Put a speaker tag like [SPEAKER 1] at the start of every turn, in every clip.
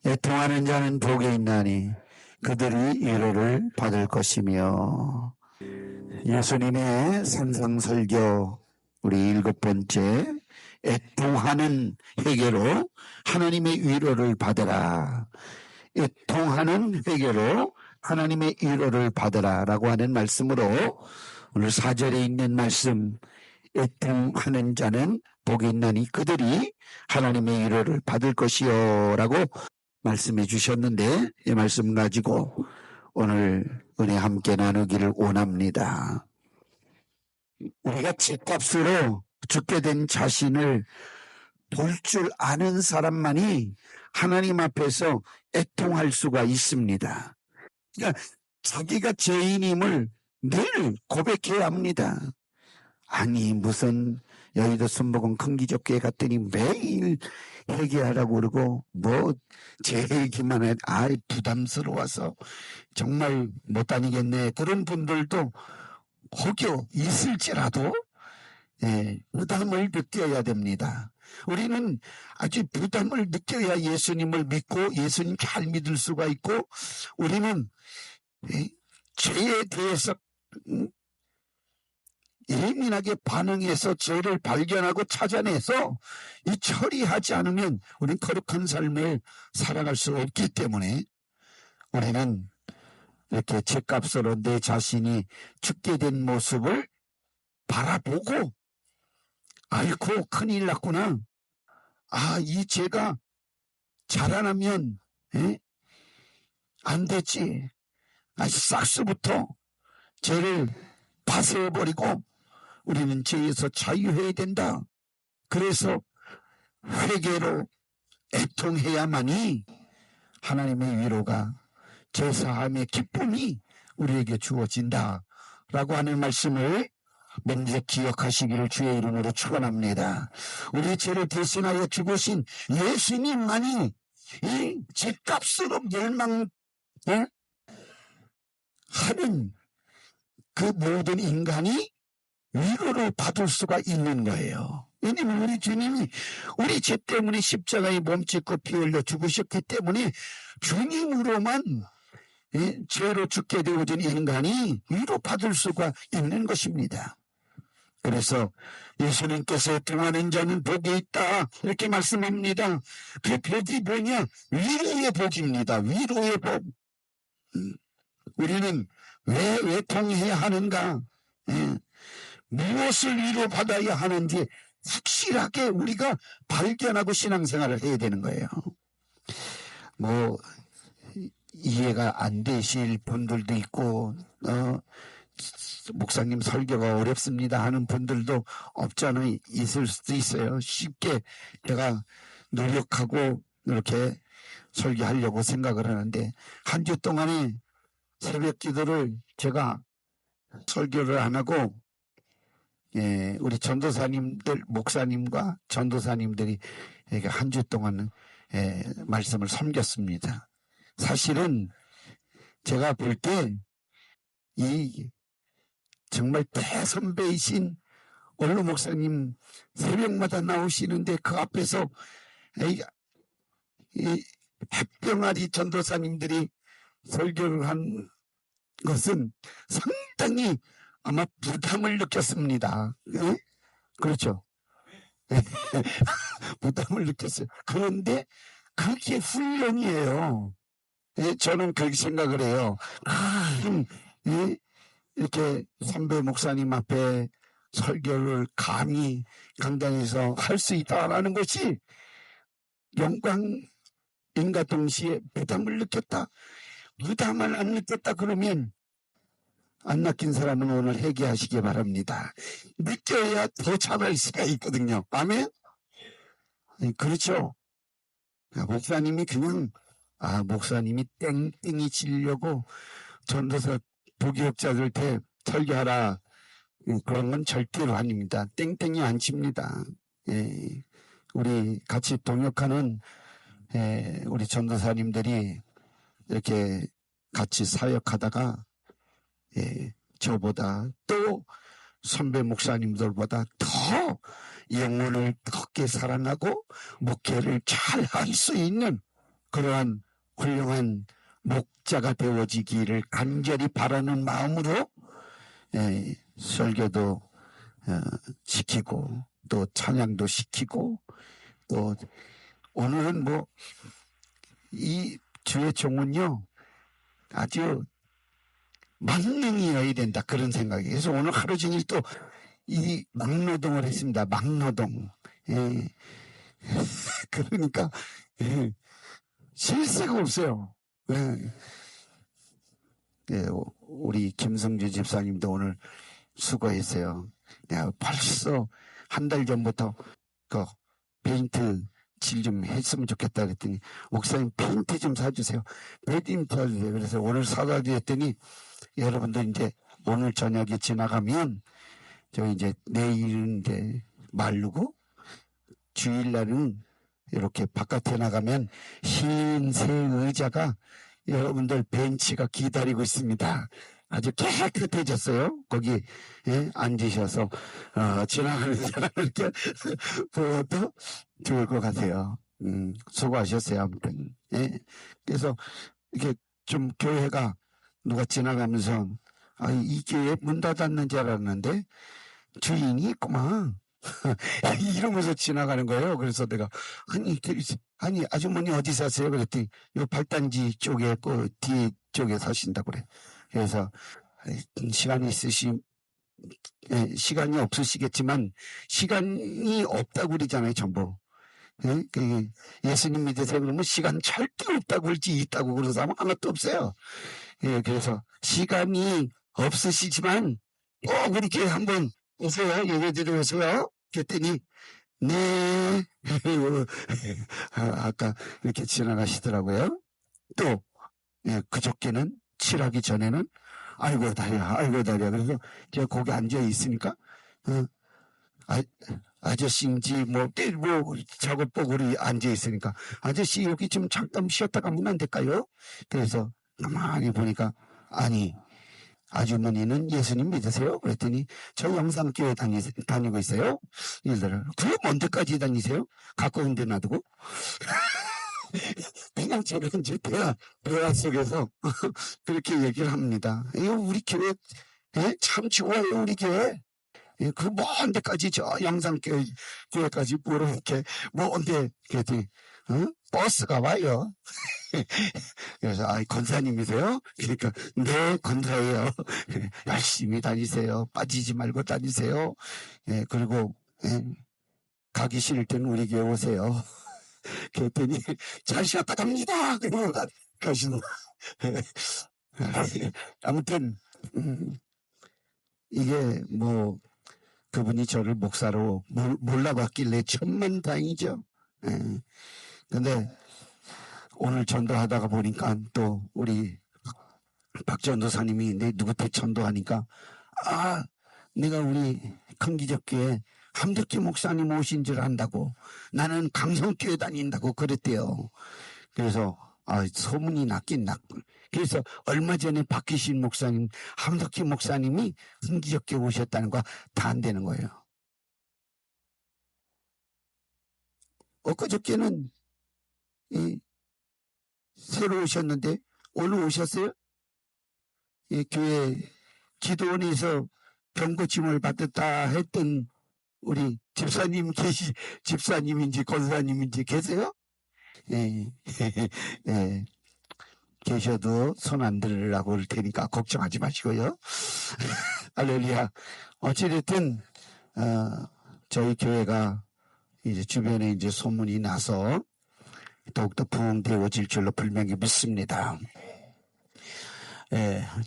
[SPEAKER 1] 애통하는 자는 복이 있나니 그들이 위로를 받을 것이며. 예수님의 산상설교 우리 7번째, 애통하는 회개로 하나님의 위로를 받으라. 애통하는 회개로 하나님의 위로를 받으라 라고 하는 말씀으로 오늘 4절에 있는 말씀, 애통하는 자는 복이 있나니 그들이 하나님의 위로를 받을 것이요 라고 말씀해 주셨는데, 이 말씀 가지고 오늘 은혜 함께 나누기를 원합니다. 우리가 죗값으로 죽게 된 자신을 볼 줄 아는 사람만이 하나님 앞에서 애통할 수가 있습니다. 그러니까 자기가 죄인임을 늘 고백해야 합니다. 아니 무슨 여의도 순복음 큰기적교회 갔더니 매일 회개하라고 그러고 제 얘기만 해 부담스러워서 정말 못 다니겠네. 그런 분들도 혹여 있을지라도 부담을 느껴야 됩니다. 우리는 아주 부담을 느껴야 예수님을 믿고 예수님 잘 믿을 수가 있고, 우리는 죄에 대해서 예민하게 반응해서 죄를 발견하고 찾아내서 이 처리하지 않으면 우리는 거룩한 삶을 살아갈 수 없기 때문에 우리는 이렇게 죗값으로 내 자신이 죽게 된 모습을 바라보고 아이고 큰일 났구나. 이 죄가 자라나면 안 되지. 싹수부터 죄를 파쇄해버리고 우리는 죄에서 자유해야 된다. 그래서 회개로 애통해야만이 하나님의 위로가, 죄사함의 기쁨이 우리에게 주어진다라고 하는 말씀을 먼저 기억하시기를 주의 이름으로 축원합니다. 우리 죄를 대신하여 죽으신 예수님만이 이 죄값으로 멸망하는 그 모든 인간이 위로를 받을 수가 있는 거예요. 왜냐하면 우리 주님이 우리 죄 때문에 십자가에 몸짓고 피 흘려 죽으셨기 때문에 주님으로만 죄로 죽게 되어진 인간이 위로받을 수가 있는 것입니다. 그래서 예수님께서 애통하는 자는 복이 있다 이렇게 말씀합니다. 그 복이 뭐냐? 위로의 복입니다. 위로의 복. 우리는 왜 애통해야 하는가? 무엇을 위로받아야 하는지 확실하게 우리가 발견하고 신앙생활을 해야 되는 거예요. 이해가 안 되실 분들도 있고 목사님 설교가 어렵습니다 하는 분들도 없잖아 있을 수도 있어요. 쉽게 제가 노력하고 이렇게 설교하려고 생각을 하는데, 한 주 동안에 새벽 기도를 제가 설교를 안 하고 우리 전도사님들, 목사님과 전도사님들이 한 주 동안 말씀을 섬겼습니다. 사실은 제가 볼 때 이 정말 대선배이신 원로 목사님 새벽마다 나오시는데 그 앞에서 이 햇병아리 전도사님들이 설교를 한 것은 상당히 아마 부담을 느꼈습니다. 그렇죠? 부담을 느꼈어요. 그런데 그게 훈련이에요. 저는 그렇게 생각을 해요. 이렇게 선배 목사님 앞에 설교를 감히 강단에서 할 수 있다라는 것이 영광인과 동시에 부담을 느꼈다. 부담을 안 느꼈다 그러면 안 낚인 사람은 오늘 회개하시기 바랍니다. 느껴야 더 잘할 수가 있거든요. 아멘? 그렇죠. 목사님이 그냥 목사님이 땡땡이 치려고 전도사 부교육자들한테 설교하라 그런 건 절대로 아닙니다. 땡땡이 안 칩니다. 우리 같이 동역하는 우리 전도사님들이 이렇게 같이 사역하다가 저보다 또 선배 목사님들보다 더 영혼을 덕게 사랑하고 목회를 잘 할 수 있는 그러한 훌륭한 목자가 되어지기를 간절히 바라는 마음으로 설교도 시키고 또 찬양도 시키고 또 오늘은 뭐 이 주의 종은요 아주 막능이어야 된다 그런 생각이. 그래서 오늘 하루 종일 또 이 막노동을 했습니다. 막노동. 그러니까 쉴 새가 없어요. 우리 김성주 집사님도 오늘 수고했어요. 내가 벌써 한 달 전부터 그 페인트 칠 좀 했으면 좋겠다 그랬더니 목사님 페인트 좀 사주세요. 페인트 사주세요. 그래서 오늘 사다 드렸더니 여러분들 이제 오늘 저녁에 지나가면 저 이제 내일은 이제 마르고 주일날은 이렇게 바깥에 나가면 흰 새 의자가 여러분들 벤치가 기다리고 있습니다. 아주 깨끗해졌어요. 거기 앉으셔서 지나가는 사람을 이렇게 보여도 좋을 것 같아요. 수고하셨어요. 아무튼. 그래서 이렇게 좀 교회가 누가 지나가면서 이 교회 문 닫았는 줄 알았는데 주인이 있구만. 이러면서 지나가는 거예요. 그래서 내가 아니 아주머니 어디 사세요? 그랬더니 요 발단지 쪽에 그 뒤에 쪽에 사신다고 그래. 그래서 시간이 없으시겠지만 시간이 없다고 그러잖아요. 전부. 예수님 믿으세요 그러면 시간 절대 없다고 그러지 있다고 그러는 사람은 하나도 없어요. 그래서 시간이 없으시지만 꼭 이렇게 한번 오세요. 예배드려 오세요. 그랬더니 네 아까 이렇게 지나가시더라고요. 또 그저께는 칠하기 전에는 아이고 다리야 그래서 제가 거기 앉아 있으니까 아저씨인지 뭐 작업복으로 앉아 있으니까 아저씨 여기 좀 잠깐 쉬었다 가면 안 될까요? 그래서 가만히 보니까 아니 아주머니는 예수님 믿으세요? 그랬더니 저 영상교회 다니고 있어요. 이러더라고요. 그럼 언제까지 다니세요? 가까운 데 놔두고? 그냥 제가 이제 대화 속에서 그렇게 얘기를 합니다. 이거 우리 교회 참 좋아요. 우리 교회. 그 먼 데까지 저 영상교회까지 보러 이렇게 먼 데 그랬더니 버스가 와요. 그래서 권사님이세요? 그러니까 네 권사예요. 열심히 다니세요. 빠지지 말고 다니세요. 그리고 가기 싫을 때는 우리 교회 오세요. 그랬더니 잘 쉬었다 갑니다. 그러고 가시는 아무튼 이게 뭐 그분이 저를 목사로 몰라봤길래 천만다행이죠. 근데 오늘 전도하다가 보니까 또 우리 박 전도사님이 내 누구한테 전도하니까 내가 우리 큰기적교회 함덕기 목사님 오신 줄 안다고 나는 강성교회 다닌다고 그랬대요. 그래서 소문이 났긴 났군. 그래서 얼마 전에 박기신 목사님 함덕기 목사님이 큰기적교회 오셨다는 거 다 안 되는 거예요. 엊그저께는 새로 오셨는데 오늘 오셨어요? 교회 기도원에서 병고침을 받았다 했던 우리 집사님인지 권사님인지 계세요? 계셔도 손 안 들으라고 할 테니까 걱정하지 마시고요. 할렐루야. 어찌됐든 저희 교회가 이제 주변에 이제 소문이 나서 더욱더 부흥되어질 줄로 분명히 믿습니다.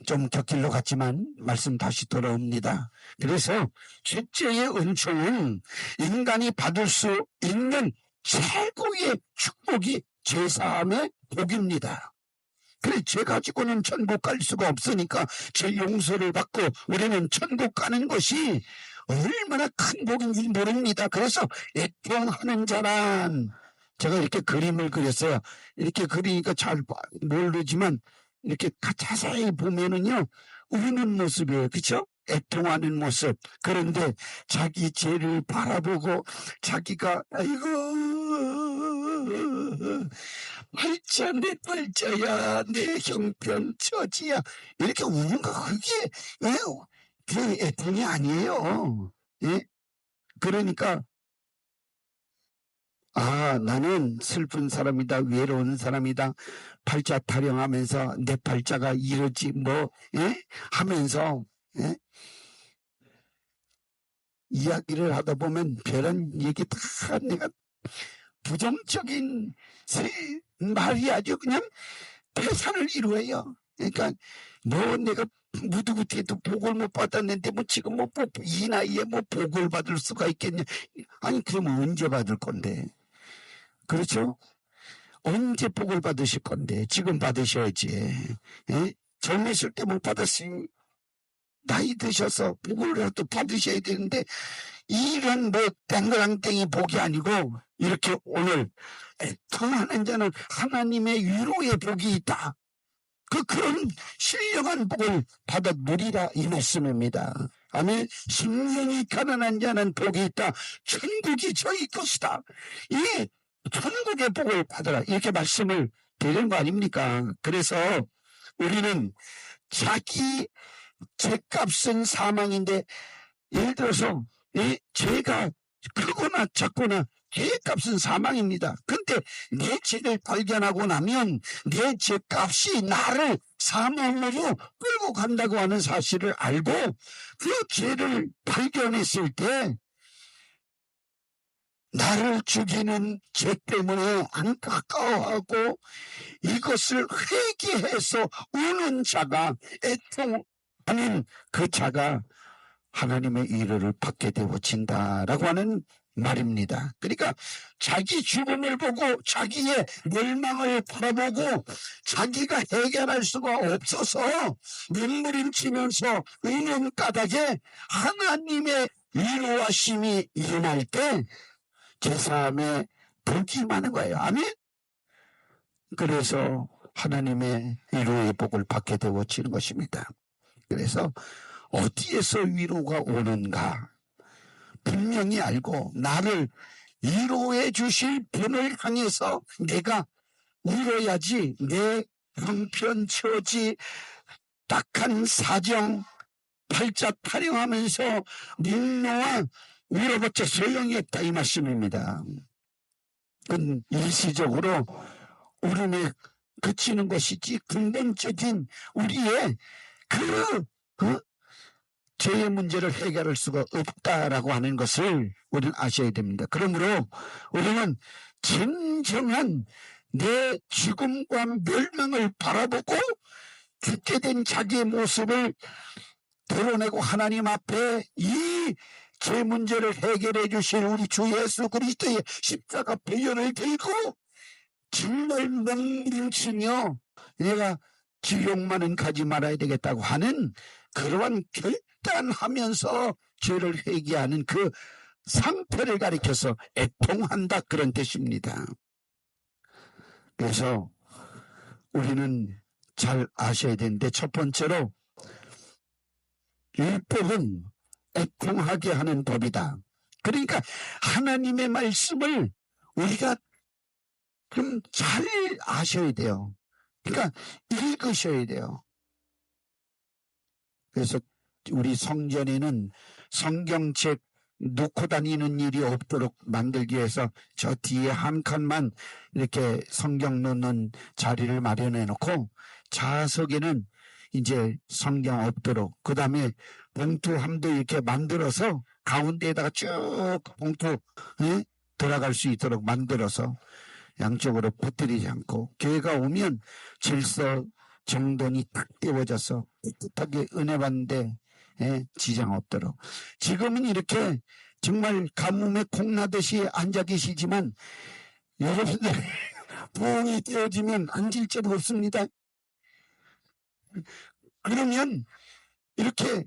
[SPEAKER 1] 좀 곁길로 갔지만 말씀 다시 돌아옵니다. 그래서 죄죄의 은총은 인간이 받을 수 있는 최고의 축복이 죄사함의 복입니다. 그래 죄 가지고는 천국 갈 수가 없으니까 죄 용서를 받고 우리는 천국 가는 것이 얼마나 큰 복인지 모릅니다. 그래서 애통하는 자란 제가 이렇게 그림을 그렸어요. 이렇게 그리니까 잘 모르지만 이렇게 자세히 보면은요 우는 모습이에요. 그렇죠? 애통하는 모습. 그런데 자기 죄를 바라보고 자기가 아이고 팔자 내 팔자야 내 형편 처지야 이렇게 우는 거 그게 그 애통이 아니에요. 예? 그러니까 나는 슬픈 사람이다 외로운 사람이다 팔자 타령하면서 내 팔자가 이러지 뭐 하면서 이야기를 하다 보면 별한 얘기 다 내가 부정적인 말이 아주 그냥 태산을 이루어요. 그러니까 내가 무드구티에도 복을 못 받았는데 지금 이 나이에 복을 받을 수가 있겠냐. 아니 그럼 언제 받을 건데. 그렇죠? 언제 복을 받으실 건데 지금 받으셔야지. 젊으실 때 못 받았으니 나이 드셔서 복을라도 받으셔야 되는데 이런 땡그랑땡이 복이 아니고 이렇게 오늘 애통하는 자는 하나님의 위로의 복이 있다. 그런 신령한 복을 받아 누리라 이 말씀입니다. 아멘. 심령이 가난한 자는 복이 있다. 천국이 저희 것이다. 이 천국의 복을 받아라 이렇게 말씀을 드리는 거 아닙니까? 그래서 우리는 자기 죄값은 사망인데 예를 들어서 죄가 크거나 작거나 죄값은 사망입니다. 근데 내 죄를 발견하고 나면 내 죄값이 나를 사망으로 끌고 간다고 하는 사실을 알고 그 죄를 발견했을 때 나를 죽이는 죄 때문에 안타까워하고 이것을 회개해서 우는 자가 애통하는 그 자가 하나님의 위로를 받게 되어진다라고 하는 말입니다. 그러니까 자기 죽음을 보고 자기의 멸망을 바라보고 자기가 해결할 수가 없어서 눈물임치면서 우는 까닭에 하나님의 위로하심이 일어날 때 제사함에 복이 많은 거예요. 아멘? 그래서 하나님의 위로의 복을 받게 되어지는 것입니다. 그래서 어디에서 위로가 오는가 분명히 알고 나를 위로해 주실 분을 향해서 내가 울어야지 내 형편 처지 딱한 사정 팔자 타령하면서 밀로와 울어봤자 소용이 없다 이 말씀입니다. 그건 일시적으로 울음에 그치는 것이지 근본적인 우리의 그 죄의 문제를 해결할 수가 없다라고 하는 것을 우리는 아셔야 됩니다. 그러므로 우리는 진정한 내 죽음과 멸망을 바라보고 죽게 된 자기의 모습을 드러내고 하나님 앞에 이 죄 문제를 해결해 주실 우리 주 예수 그리스도의 십자가 배연을 들고 정말 맹일치며 내가 지옥만은 가지 말아야 되겠다고 하는 그러한 결단하면서 죄를 회개하는 그 상태를 가리켜서 애통한다 그런 뜻입니다. 그래서 우리는 잘 아셔야 되는데 첫 번째로 율법은 애통하게 하는 법이다. 그러니까 하나님의 말씀을 우리가 좀 잘 아셔야 돼요. 그러니까 읽으셔야 돼요. 그래서 우리 성전에는 성경책 놓고 다니는 일이 없도록 만들기 위해서 저 뒤에 한 칸만 이렇게 성경 놓는 자리를 마련해 놓고 좌석에는 이제 성경 없도록 그 다음에 봉투함도 이렇게 만들어서 가운데에다가 쭉 봉투 들어갈 수 있도록 만들어서 양쪽으로 퍼뜨리지 않고 교회가 오면 질서 정돈이 딱 띄워져서 깨끗하게 은혜 받는데 지장 없도록. 지금은 이렇게 정말 가뭄에 콩나듯이 앉아 계시지만 여러분들 부흥이 띄워지면 앉을 적 없습니다. 그러면 이렇게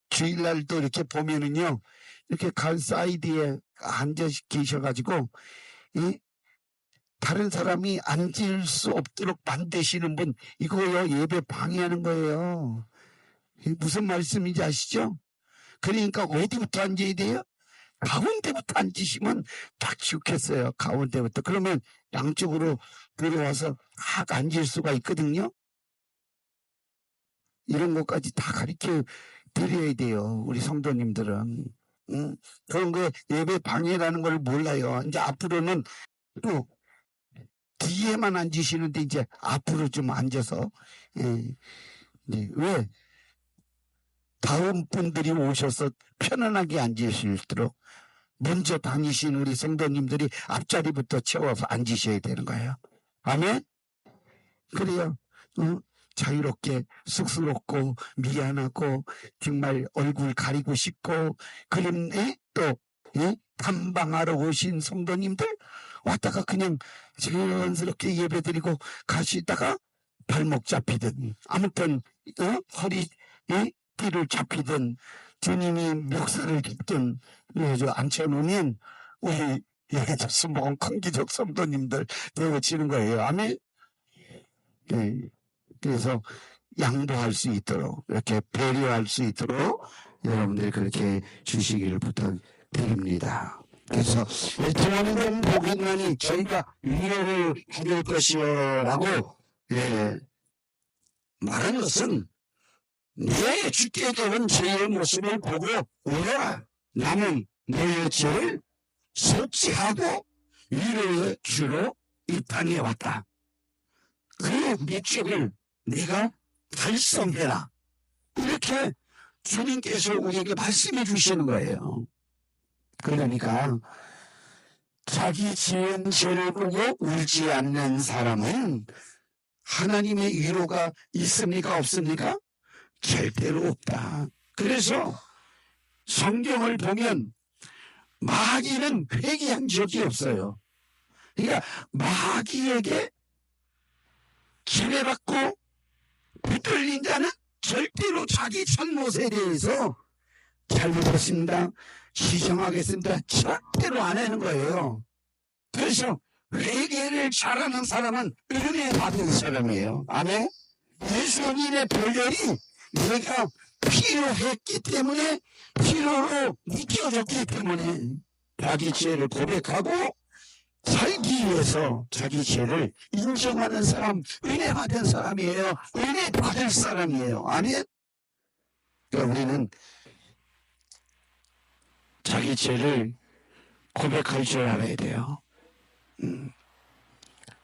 [SPEAKER 1] 주일날도 이렇게 보면은요 이렇게 갈 사이드에 앉아 계셔가지고 다른 사람이 앉을 수 없도록 만드시는 분 이거요 예배 방해하는 거예요. 무슨 말씀인지 아시죠? 그러니까 어디부터 앉아야 돼요? 가운데부터 앉으시면 딱 좋겠어요. 가운데부터. 그러면 양쪽으로 들어와서 딱 앉을 수가 있거든요. 이런 것까지 다 가르쳐 드려야 돼요. 우리 성도님들은. 그런 거 예배 방해라는 걸 몰라요. 이제 앞으로는 또 뒤에만 앉으시는데 이제 앞으로 좀 앉아서 왜 다음 분들이 오셔서 편안하게 앉으실도록 먼저 다니신 우리 성도님들이 앞자리부터 채워서 앉으셔야 되는 거예요. 아멘? 그래요. 자유롭게 쑥스럽고 미안하고 정말 얼굴 가리고 싶고 그림에 또 탐방하러 오신 성도님들 왔다가 그냥 자연스럽게 예배드리고 가시다가 발목 잡히든 아무튼 허리 띠를 잡히든 주님이 멱살을 잡든 앉혀놓으면 우리 예배적 순복음 큰기적 성도님들 되어지는 거예요. 아멘. 그래서 양보할 수 있도록 이렇게 배려할 수 있도록 여러분들 그렇게 주시기를 부탁드립니다. 그래서 애통하는 복인만이 저희가 위로를 해줄 것이라고 말하는 것은 내 죽게 되는 죄의 모습을 보고 울어라. 나는 너의 죄를 속죄하고 위로해 주러 이 땅에 왔다. 그 목적을 네가 달성해라. 이렇게 주님께서 우리에게 말씀해 주시는 거예요. 그러니까 자기 지은 죄를 보고 울지 않는 사람은 하나님의 위로가 있습니까? 없습니까? 절대로 없다. 그래서 성경을 보면 마귀는 회개한 적이 없어요. 그러니까 마귀에게 지배받고 붙들린 자는 절대로 자기 잘못에 대해서 잘못했습니다, 시정하겠습니다, 절대로 안 하는 거예요. 그래서 회개를 잘하는 사람은 은혜 받은 사람이에요. 아멘. 예수님의 보혈이 내가 필요했기 때문에, 필요로 느껴졌기 때문에 자기 죄를 고백하고 살기 위해서 자기 죄를 인정하는 사람, 은혜 받은 사람이에요. 은혜 받을 사람이에요. 아멘. 그러니까 우리는 자기 죄를 고백할 줄 알아야 돼요.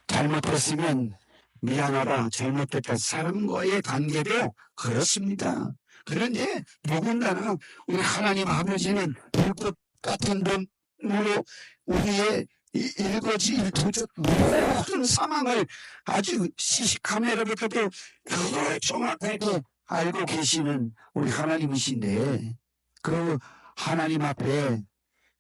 [SPEAKER 1] 잘못했으면 미안하다, 잘못했다, 사람과의 관계도 그렇습니다. 그런데 더군다나 우리 하나님 아버지는 불꽃 같은 분으로 우리의 일거지일투족 모든 상황을 아주 시시카메라부터도 그걸 정확하게 알고 계시는 우리 하나님이신데, 그 하나님 앞에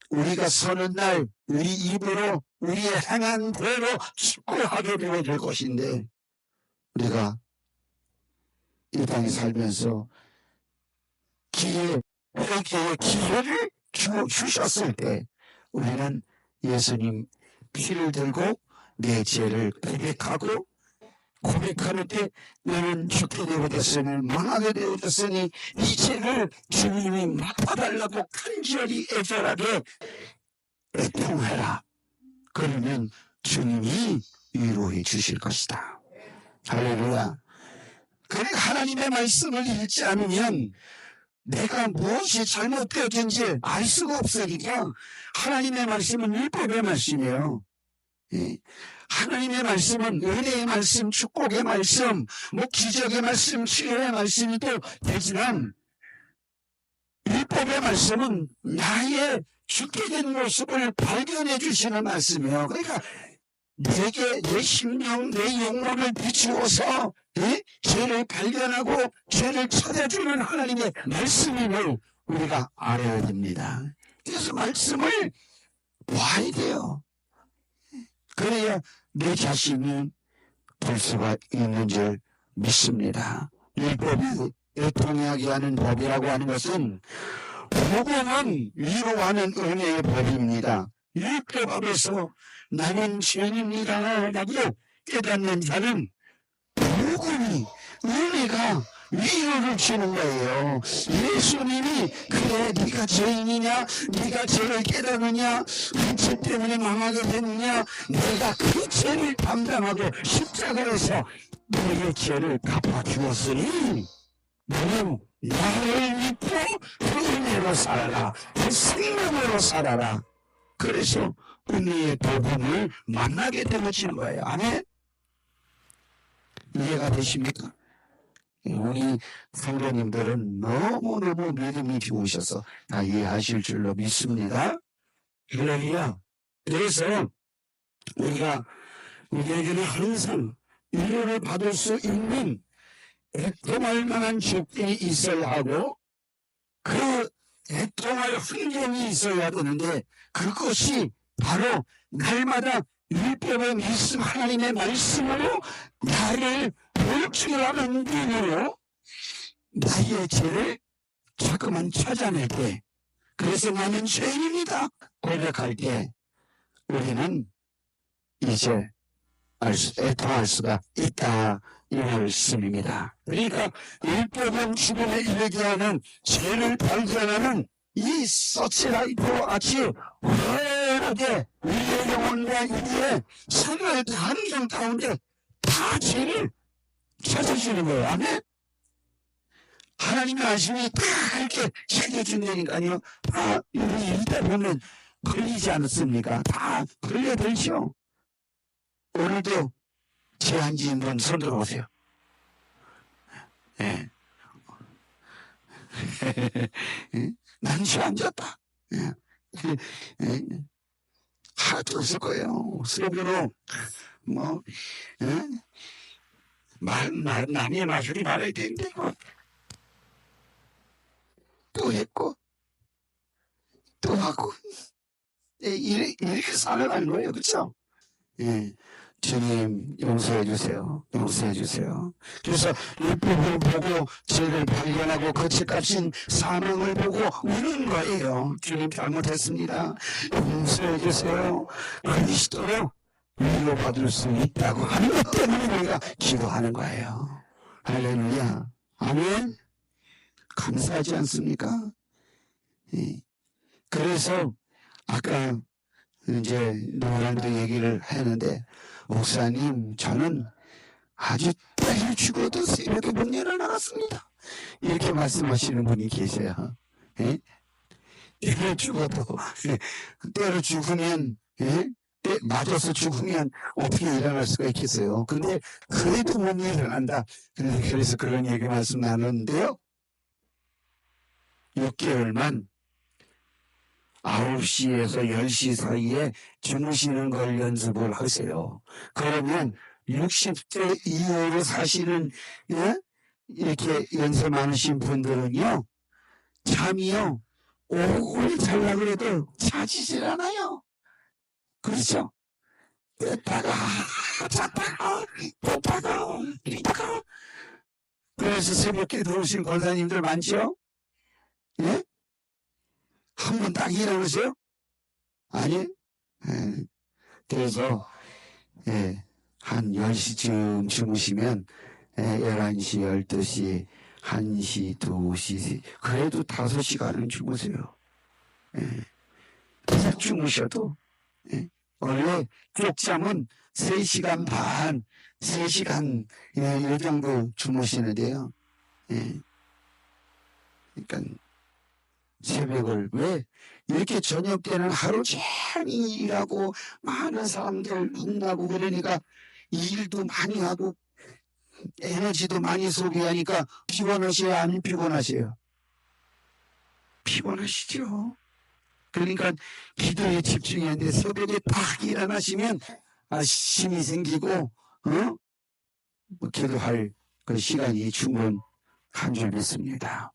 [SPEAKER 1] 우리가 서는 날 우리 입으로 우리의 행한 대로 축구하게 되어야 될 것인데, 우리가 이 땅에 살면서 회개의 기회를 주셨을 때 우리는 예수님 피를 들고 내 죄를 고백하고, 고백하는 때 나는 죽게 되어졌으니 망하게 되어졌으니 이 죄를 주님이 맡아달라고 간절히 애절하게 애통해라. 그러면 주님이 위로해 주실 것이다. 할렐루야. 그러니까 하나님의 말씀을 읽지 않으면 내가 무엇이 잘못되었는지 알 수가 없으니까, 하나님의 말씀은 율법의 말씀이에요. 하나님의 말씀은 은혜의 말씀, 축복의 말씀, 기적의 말씀, 치료의 말씀도 되지만, 율법의 말씀은 나의 죽게 된 모습을 발견해 주시는 말씀이에요. 그러니까 내게 내 심령, 내 영혼을 비추어서 죄를 발견하고 죄를 찾아주는 하나님의 말씀임을 우리가 알아야 됩니다. 그래서 말씀을 봐야 돼요. 그래야 내 자신이 볼 수가 있는 줄 믿습니다. 율법이 애통하게 하는 법이라고 하는 것은, 복음은 위로하는 은혜의 법입니다. 율법 앞에서 나는 죄인입니다 라고 깨닫는 자는 복음이, 은혜가 위로를 주는 거예요. 예수님이 그래 네가 죄인이냐, 네가 죄를 깨닫느냐, 그 죄 때문에 망하게 됐느냐, 내가 그 죄를 담당하고 십자가에서 너의 죄를 갚아주었으니 너는 나를 믿고 그 은혜로 살아라, 그 생명으로 살아라. 그래서 은혜의 복음을 만나게 되어지는 거예요. 아멘? 이해가 되십니까? 우리 성도님들은 너무너무 믿음이 좋으셔서 다 이해하실 줄로 믿습니다. 할렐루야. 그래서 우리에게는 항상 위로를 받을 수 있는 애통할 만한 조건이 있어야 하고, 그 애통할 환경이 있어야 되는데, 그것이 바로 날마다 율법의 말씀, 하나님의 말씀으로 나를 몰출하는 눈으로 나의 죄를 자꾸만 찾아낼 때, 그래서 나는 죄인입니다 고백할 때 우리는 이제 애통할 수가 있다, 이 말씀입니다. 그러니까 율법은 죽음에 이르게 하는 죄를 발견하는 이 서치라이트와 같이 환하게 우리의 영혼과 우리의 생활 환경 가운데 다 죄를 찾아주는 거예요. 아멘? 하나님의 말씀이 다 이렇게 챙겨준다니까요. 다 우리 일다 보면 걸리지 않았습니까? 다 걸려들죠. 오늘도 죄 안 지은 분 손 들어보세요. 예. 난 죄 안 졌다. 예. 하나도 없을 거예요. 속으로 남의 말소리 말해야 되는데 또 했고 또 하고 이렇게 살아가는 거예요. 그렇죠? 예. 주님 용서해 주세요. 용서해 주세요. 그래서 율법을 보고 죄를 발견하고 거칠값인 사명을 보고 우는 거예요. 주님 잘못했습니다. 용서해 주세요. 그리스도로 위로받을 수 있다고 하는 것 때문에 우리가 기도하는 거예요. 할렐루야. 아멘. 감사하지 않습니까? 예. 그래서 아까 이제 노란도 얘기를 했는데, 목사님 저는 아주 때려 죽어도 새벽에 문 열어나갔습니다, 이렇게 말씀하시는 분이 계세요. 예? 때려 죽어도 때려 죽으면 맞아서 죽으면 어떻게 일어날 수가 있겠어요. 근데 그래도 못 일어난다. 그래서 그런 얘기 말씀 나눴는데요, 6개월만 9시에서 10시 사이에 주무시는 걸 연습을 하세요. 그러면 60대 이후로 사시는, 이렇게 연세 많으신 분들은요, 잠이요, 오래 자려고 그래도 자지질 않아요. 그렇죠? 뺐다가 잤다가 뺐다가 뺐다가. 그래서 새벽에 들어오신 권사님들 많죠? 예? 한 번 딱 일어나세요? 아니? 예. 그래서 한 10시쯤 주무시면 11시, 12시, 1시, 2시, 그래도 5시간은 주무세요. 딱 주무셔도 원래 쪽잠은 3시간 반, 3시간 이 정도 주무시는데요. 그러니까 새벽을, 왜 이렇게 저녁 때는 하루 종일 일하고 많은 사람들 만나고 그러니까 일도 많이 하고 에너지도 많이 소비하니까 피곤하세요? 안 피곤하세요? 피곤하시죠. 그러니까 기도에 집중해야 돼. 새벽에 딱 일어나시면 힘이 생기고 기도할 그 시간이 충분한 줄 믿습니다.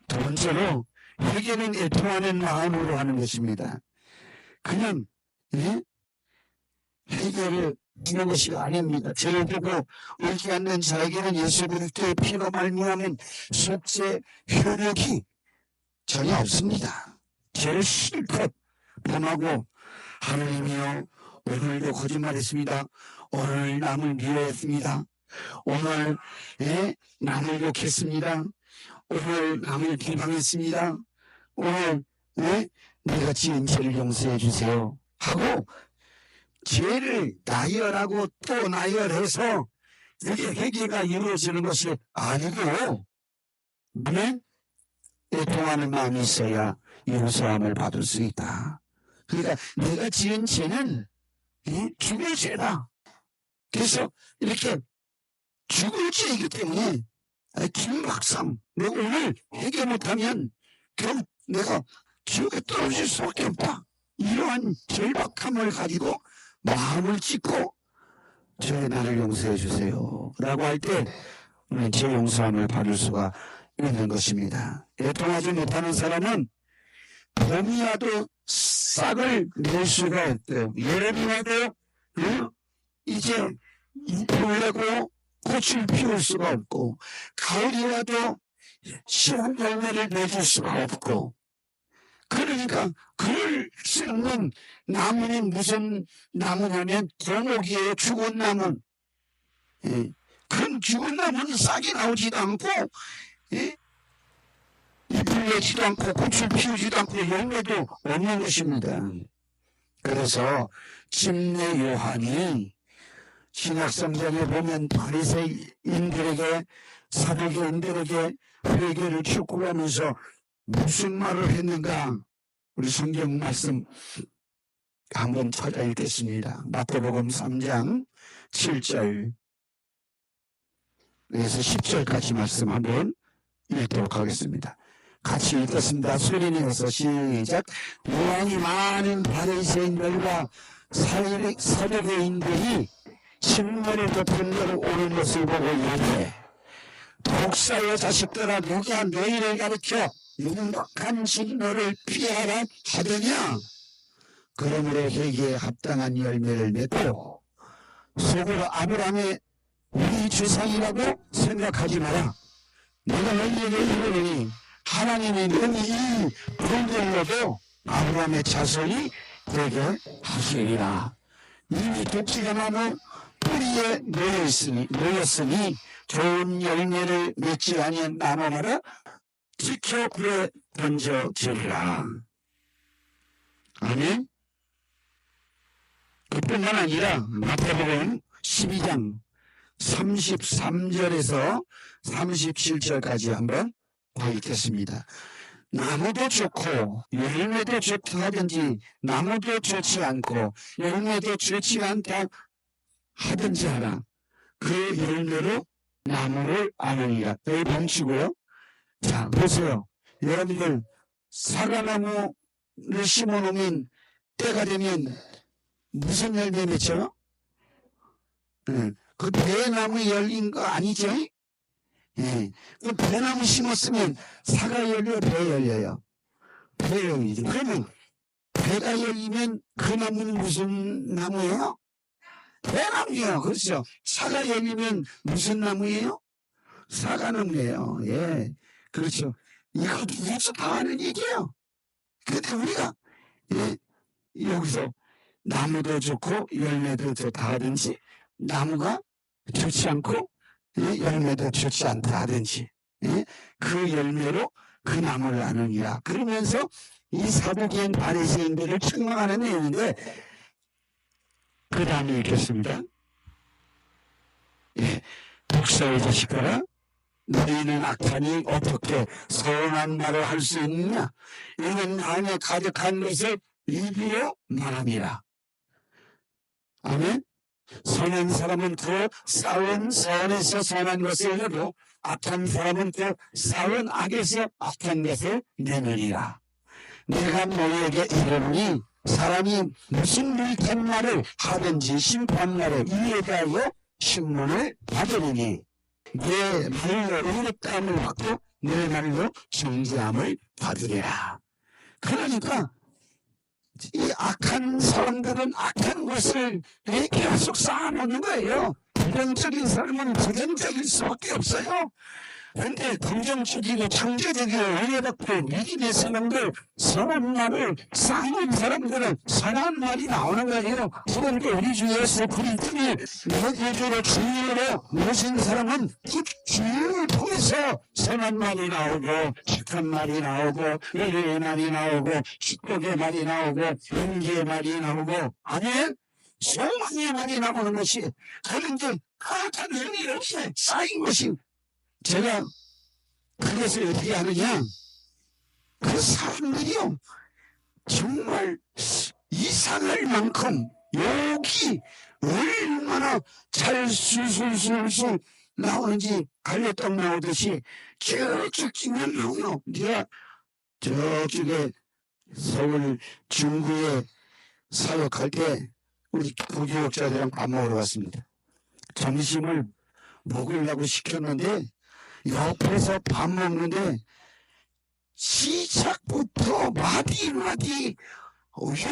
[SPEAKER 1] 두 번째로, 회개는 애통하는 마음으로 하는 것입니다. 그냥 회개를 하는 것이 아닙니다. 죄를 보고 울지 않는 자에게는 예수 그리스도의 피로 말미암은 속죄 효력이 전혀 없습니다. 죄를 실컷 범하고, 하나님이여 오늘도 거짓말했습니다, 오늘 남을 미워했습니다, 오늘 남을 욕했습니다. 오늘 남을 비방했습니다. 오늘 내가 지은 죄를 용서해 주세요 하고 죄를 나열하고 또 나열해서 그게 회개가 이루어지는 것이 아니고 애통하는 마음이 있어야 용서함을 받을 수 있다. 그러니까 내가 지은 죄는 죽을 죄다. 그래서 이렇게 죽을 죄이기 때문에 김박상 내가 오늘 회개 못하면 그럼 내가 지옥에 떨어질 수밖에 없다. 이러한 절박함을 가지고 마음을 찢고 저의 나를 용서해 주세요 라고 할 때 제 용서함을 받을 수가 있는 것입니다. 애통하지 못하는 사람은 봄이 와도 싹을 낼 수가 없대요. 여름이 와도 이제 잎을 내고 꽃을 피울 수가 없고, 가을이 와도 시원 열매를 맺을 수가 없고, 그러니까 그럴 수 있는 나무는 무슨 나무냐면 고목이에요. 죽은 나무. 그런 죽은 나무는 싹이 나오지도 않고 잎을 내지도 않고 꽃을 피우지도 않고 열매도 없는 것입니다. 그래서 침례 요한이 신약성경에 보면 바리새인들에게 사두개인들에게 회개를 촉구하면서 무슨 말을 했는가? 우리 성경 말씀 한번 찾아 읽겠습니다. 마태복음 3장 7절에서 10절까지 말씀 한번 읽도록 하겠습니다. 같이 읽겠습니다. 소리내어서 시작. 요한이 많은 바리새인들과 사두개인들이 침례를 덮은 것을 오는 것을 보고 이르되, 독사의 자식들아, 누가 너희를 가르쳐 윤곽한 진노를 피하라 하더냐? 그러므로 회개에 합당한 열매를 맺고 속으로 아브라함의 우리 조상이라고 생각하지 마라. 내가 너희에게 이르노니 하나님이 너희 이 분들로도 아브라함의 자손이 되게 하시리라. 이미 독지가 나무 뿌리에 놓였으니 좋은 열매를 맺지 아니한 나무마다 지켜 불에 던져지리라. 아멘. 그뿐만 아니라 마태복음 12장 33절에서 37절까지 한번 읽겠습니다. 나무도 좋고 열매도 좋다 하든지 나무도 좋지 않고 열매도 좋지 않다 하든지 하라. 그 열매로 나무를 아느니라. 여기 멈추고요. 자, 보세요. 여러분들, 사과나무를 심어놓으면 때가 되면 무슨 열매 맺혀요? 그 배나무 열린 거 아니죠? 그 배나무 심었으면 사과 열려, 배 열려요? 배 열리죠. 그러면 배가 열리면 그 나무는 무슨 나무예요? 배나무예요. 그렇죠. 사과 열리면 무슨 나무예요? 사과나무예요. 예. 그렇죠. 이거 누구서 다 하는 얘기예요. 근데 우리가, 여기서 나무도 좋고 열매도 좋다 하든지, 나무가 좋지 않고, 열매도 좋지 않다 하든지, 그 열매로 그 나무를 아느니라. 그러면서 이 사두개인 바리새인들을 책망하는 내용인데, 그 다음에 읽겠습니다. 독사의 자식들아, 너희는 악하니 어떻게 선한 말을 할 수 있느냐? 이는 안에 가득한 것을 입으로 말함이라. 아멘. 선한 사람은 또 쌓은 선에서 선한 것을 내고 악한 사람은 또 쌓은 악에서 악한 것을 내느니라. 내가 너희에게 이르노니 사람이 무슨 불탄 말을 하든지 심판날에 이에 대하여 신문을 받으리니 내 말로 의롭다함을 받고 내 말로 정죄함을 받으리라. 그러니까 이 악한 사람들은 악한 것을 계속 쌓아놓는 거예요. 부정적인 사람은 부정적일 수밖에 없어요. 그런데 긍정적이고 창조적이고 은혜받고 믿음의 사람들, 선한 말을 쌓는 사람들은 선한 말이 나오는 거예요. 그러니까 우리 주 예수 그리스도의 너희들의 주님으로 모신 사람은 그 주님을 통해서 선한 말이 나오고 착한 말이 나오고 은혜의 말이 나오고 축복의 말이 나오고 용기의 말이 나오고 아멘. 소망의 말이 나오는 것이 그런데 가장 능이 이렇게 쌓인 것이 제가 그것을 어떻게 하느냐 그 사람들이요 정말 이상할 만큼 욕이 얼마나 잘 술술술술 나오는지 갈래떡 나오듯이 쭉쭉쭉만 나오노. 네가 저쪽에 서울 중구에 사역할 때 우리 부교육자들이랑 밥 먹으러 갔습니다. 점심을 먹으려고 시켰는데 옆에서 밥 먹는데 시작부터 마디마디 그런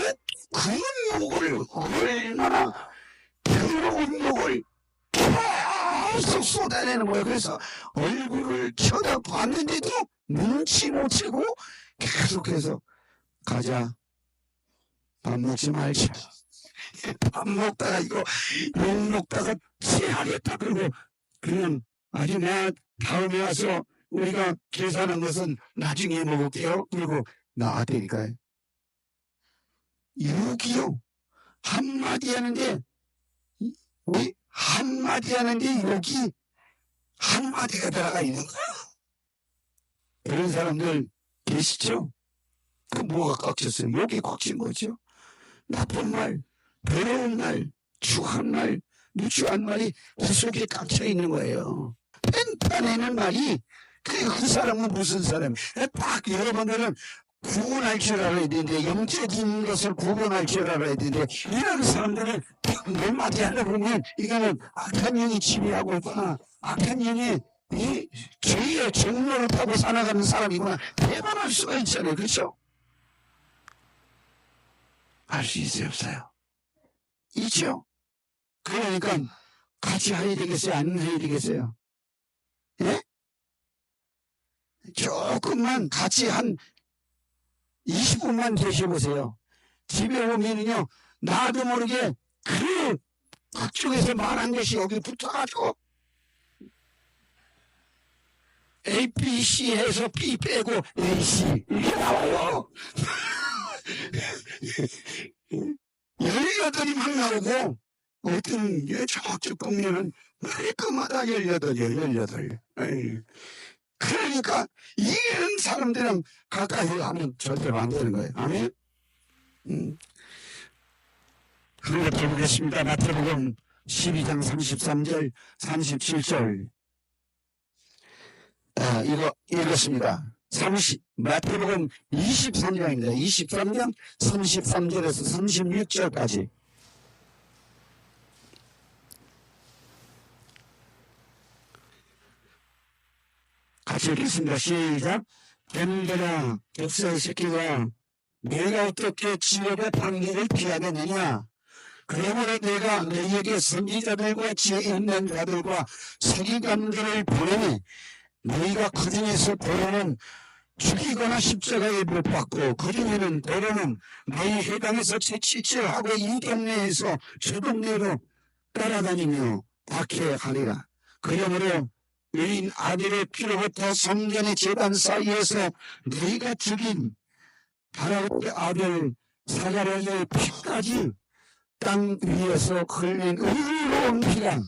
[SPEAKER 1] 욕을 얼마나 더러운 욕을 계속 쏟아내는 거예요. 그래서 얼굴을 쳐다봤는데도 눈치 못 채고 계속해서 가자 밥 먹지 말자 밥 먹다가 이거 욕 먹다가 체하겠다 그러고 그냥 아주 나 다음에 와서 우리가 계산한 것은 나중에 먹을게요. 그리고 나왔다니까요. 욕이요. 한마디 하는데 우리 한마디 하는데 욕이 한마디가 들어가 있는 거야. 그런 사람들 계시죠? 그 뭐가 꽉 찼어요? 욕이 꽉 찬 거죠. 나쁜 말, 더러운 말, 추한 말, 무추한 말이 그 속에 꽉 차 있는 거예요. 펜타내는 말이 그 사람은 무슨 사람? 딱 여러분들은 구분할 줄 알아야 되는데 영적인 것을 구분할 줄 알아야 되는데 이런 사람들은 몇 마디 하다 보면 이거는 악한 영이 지배하고 있구나. 악한 영이 이 죄의 종로를 타고 살아가는 사람이구나. 대단할 수가 있잖아요. 그렇죠? 할 수 있어요? 없어요? 있죠? 그러니까 같이 해야 되겠어요? 안 해야 되겠어요? 예? 조금만 같이 한 20분만 계셔보세요. 집에 오면은요, 나도 모르게 그쪽에서 말한 것이 여기 붙어가지고 A, B, C 해서 B 빼고 A, C 이게 나와요. 18이 막 나오고 어떤 저쪽 동네는 매일마다 18. 그러니까 이런 사람들은 가까이 하면 절대로 안 되는 거예요. 아멘? 그러니까 보겠습니다. 마태복음 12장 33절 37절 이거 읽었습니다. 마태복음 23장입니다. 23장 33절에서 36절까지 같이 읽겠습니다. 시작. 뱀들아 격사의 새끼가 내가 어떻게 지옥의 판결을 피하겠느냐. 그러므로 내가 너희에게 선지자들과 지혜 있는 자들과 서기관들을 보내니 너희가 그중에서 도로는 죽이거나 십자가에 못 박고 그중에는 도로는 너희 해당에서 채취질하고 이 동네에서 저 동네로 따라다니며 박해하리라. 그러므로 의인 아들의 피로부터 성전의 제단 사이에서 너희가 죽인 바라오의 아들 사가랴의 피까지 땅 위에서 흘린 의로운 피가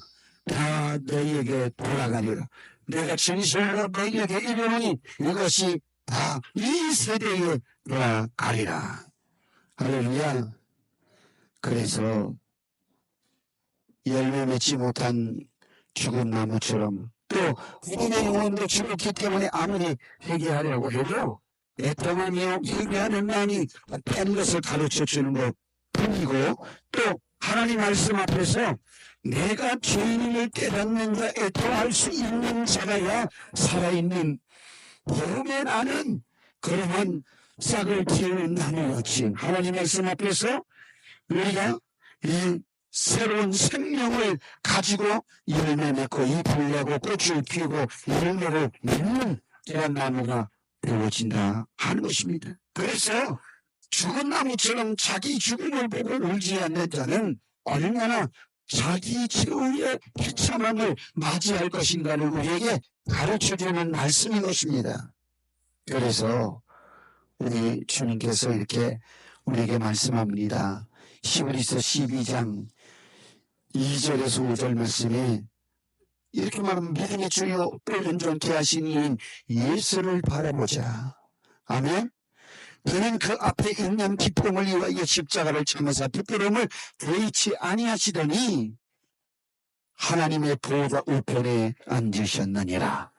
[SPEAKER 1] 다 너희에게 돌아가리라. 내가 진실로 너희에게 이르노니 이것이 다 이 세대에 돌아가리라. 할렐루야. 그래서 열매 맺지 못한 죽은 나무처럼 또 우리의 영혼도 죽었기 때문에 아무리 회개하려고 해도 애통하며 회개하는 마음이 뺀 것을 가르쳐주는 것 뿐이고 또 하나님 말씀 앞에서 내가 죄인을 깨닫는 자 애통할 수 있는 자가야 살아있는 봄에 나는 그러한 싹을 틔우는 나무같이 하나님 말씀 앞에서 우리가 이 새로운 생명을 가지고 열매 맺고 잎을 내고 꽃을 피우고 열매를 맺는 그런 나무가 되어진다 하는 것입니다. 그래서 죽은 나무처럼 자기 죽음을 보고 울지 않는 자는 얼마나 자기 최후의 비참함을 맞이할 것인가를 우리에게 가르쳐주는 말씀인 것입니다. 그래서 우리 주님께서 이렇게 우리에게 말씀합니다. 히브리서 12장 2절에서 5절 말씀에 이렇게 말하면 믿음의 주여 온전케 하신 이인 예수를 바라보자. 아멘. 그는 그 앞에 있는 기쁨을 위하여 십자가를 참으사 부끄러움을 개의치 아니하시더니 하나님의 보호자 우편에 앉으셨느니라.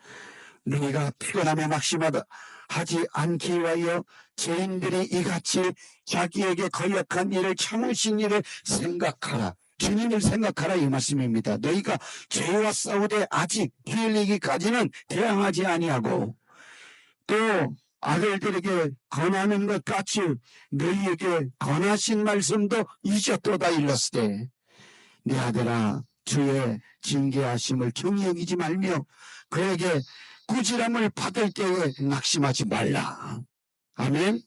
[SPEAKER 1] 너희가 피곤함에 막심하다 하지 않기 위하여 죄인들이 이같이 자기에게 거역한 일을 참으신 일을 생각하라. 주님을 생각하라 이 말씀입니다. 너희가 죄와 싸우되 아직 피 흘리기까지는 대항하지 아니하고 또 아들들에게 권하는 것 같이 너희에게 권하신 말씀도 잊었도다 일렀으되 네 아들아 주의 징계하심을 경히 여기지 말며 그에게 꾸지람을 받을 때에 낙심하지 말라. 아멘.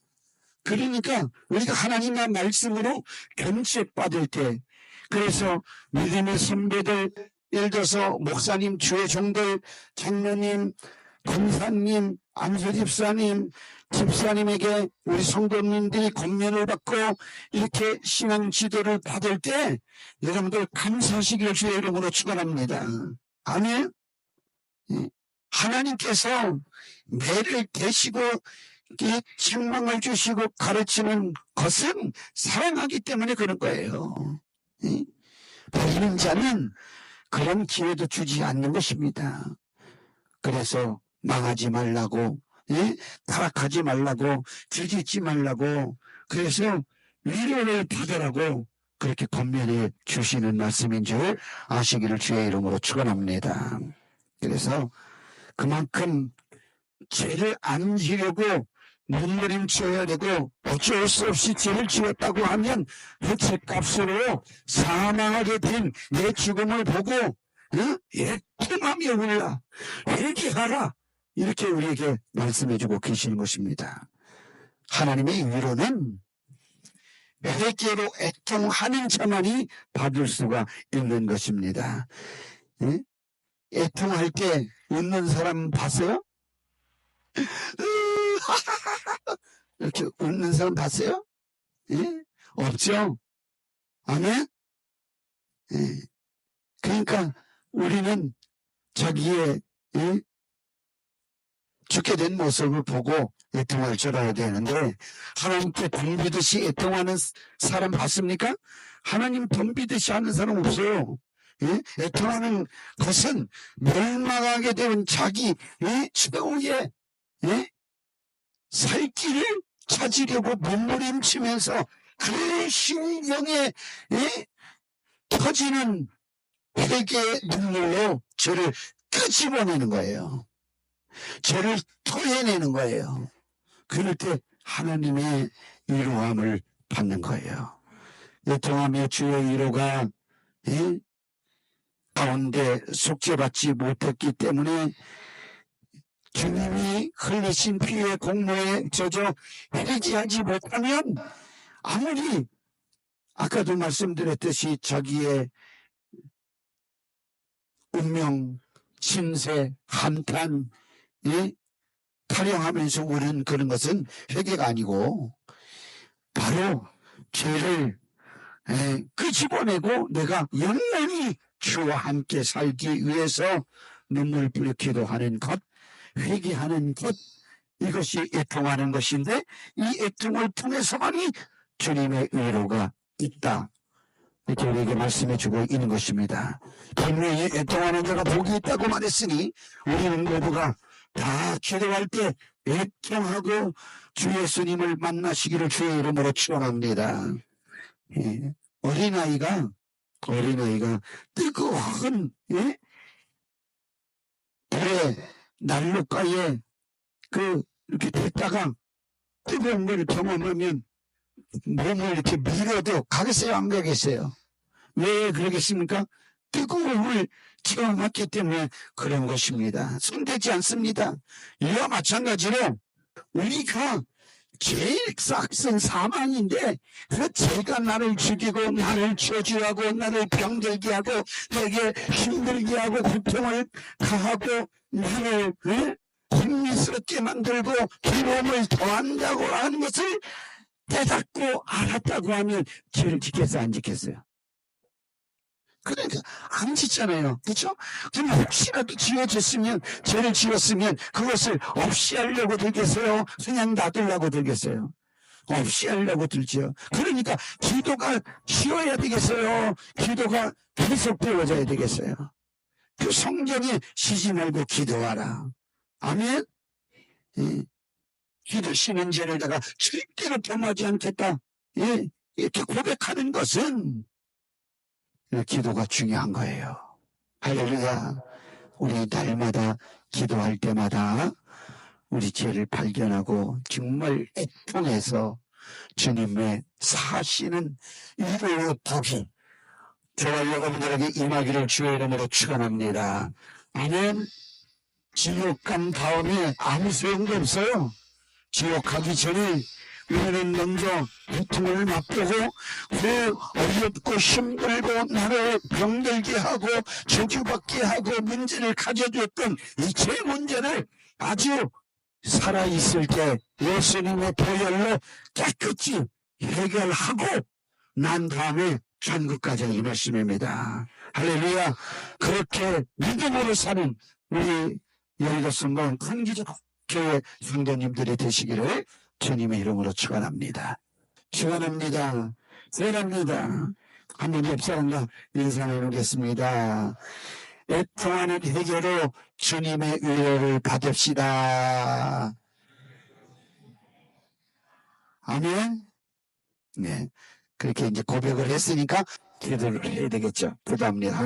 [SPEAKER 1] 그러니까 우리가 하나님의 말씀으로 견책받을 때 그래서 믿음의 선배들 예를 들어서 목사님, 주의 종들, 장로님, 권사님, 안수집사님, 집사님에게 우리 성도님들이 권면을 받고 이렇게 신앙 지도를 받을 때 여러분들 감사하시기를 주의 이름으로 축원합니다. 아멘. 하나님께서 매를 대시고 책망을 주시고 가르치는 것은 사랑하기 때문에 그런 거예요. 버리는 자는 그런 기회도 주지 않는 것입니다. 그래서 망하지 말라고, 타락하지 말라고, 주짓지 말라고, 그래서 위로를 받으라고 그렇게 권면해 주시는 말씀인 줄 아시기를 주의 이름으로 축원합니다. 그래서 그만큼 죄를 안 지려고 몸부림쳐야 되고 어쩔 수 없이 죄를 지었다고 하면 그 죄값으로 사망하게 된 내 죽음을 보고 애통하며 울라 회개하라 이렇게 우리에게 말씀해주고 계시는 것입니다. 하나님의 위로는 회개로 애통하는 자만이 받을 수가 있는 것입니다. 애통할 때 웃는 사람 봤어요? 이렇게 웃는 사람 봤어요? 없죠? 아멘? 그러니까 우리는 자기의 죽게 된 모습을 보고 애통할 줄 알아야 되는데 하나님께 덤비듯이 애통하는 사람 봤습니까? 하나님 덤비듯이 하는 사람 없어요. 애통하는 것은 멸망하게 되는 자기 최후의 살 길을 찾으려고 몸부림치면서 그 심령에 터지는 회개의 눈물로 저를 끄집어내는 거예요. 죄를 토해내는 거예요. 그럴 때 하나님의 위로함을 받는 거예요. 애통하며 주의 위로가 가운데 속죄받지 못했기 때문에 주님이 흘리신 피의 공로에 젖어 회개하지 못하면 아무리 아까도 말씀드렸듯이 자기의 운명, 신세, 한탄 타령하면서 우는 그런 것은 회개가 아니고 바로 죄를 끄집어내고 내가 영원히 주와 함께 살기 위해서 눈물을 뿌려 기도하는 것, 회개하는 것, 이것이 애통하는 것인데 이 애통을 통해서만이 주님의 위로가 있다. 이렇게 우리에게 말씀해 주고 있는 것입니다. 분명히 애통하는 자가 복이 있다고 말했으니 우리는 모두가 다 기도할 때 애통하고 주 예수님을 만나시기를 주의 이름으로 축원합니다. 어린아이가 뜨거운 불에 난로가에 이렇게 됐다가 뜨거운 걸 경험하면 몸을 이렇게 밀어도 가겠어요? 안 가겠어요? 왜 그러겠습니까? 뜨거움을 체험했기 때문에 그런 것입니다. 손대지 않습니다. 이와 마찬가지로 우리가 제일 싹슨 사망인데 그 죄가 나를 죽이고 나를 저주하고 나를 병들게 하고 내게 힘들게 하고 고통을 가하고 나를 혼미스럽게 만들고 두려움을 더한다고 하는 것을 깨닫고 알았다고 하면 죄를 지켰어요, 안 지켰어요? 그러니까 안 짓잖아요. 그렇죠? 그럼 혹시라도 지어졌으면, 죄를 지었으면 그것을 없이 하려고 들겠어요? 그냥 놔두려고 들겠어요? 없이 하려고 들죠. 그러니까 기도가 쉬어야 되겠어요? 기도가 계속 되어져야 되겠어요? 그 성경에 쉬지 말고 기도하라. 아멘? 예. 기도 쉬는 죄를 내가 절대로 범하지 않겠다. 예. 이렇게 고백하는 것은 기도가 중요한 거예요. 할렐루야. 우리 날마다 기도할 때마다 우리 죄를 발견하고 정말 애통해서 주님의 사시는 위로의 복이 저와 여러분들에게 임하기를 주의 이름으로 축원합니다. 아멘. 지옥 간 다음에 아무 소용도 없어요. 지옥 가기 전에 우리는 먼저 고통을 맛보고 그 어렵고 힘들고 나를 병들게 하고 저주받게 하고 문제를 가져줬던 이 죄 문제를 아주 살아있을 때 예수님의 보혈로 깨끗이 해결하고 난 다음에 천국까지 이 말씀입니다. 할렐루야. 그렇게 믿음으로 사는 우리 여의도성공 큰기적 교회 성도님들이 되시기를 주님의 이름으로 축원합니다. 축원합니다. 축원합니다. 한번 옆 사람과 인사 나누겠습니다. 애통하는 해결로 주님의 위로를 받읍시다. 아멘. 네, 그렇게 이제 고백을 했으니까 기도를 해야 되겠죠. 부담합니다.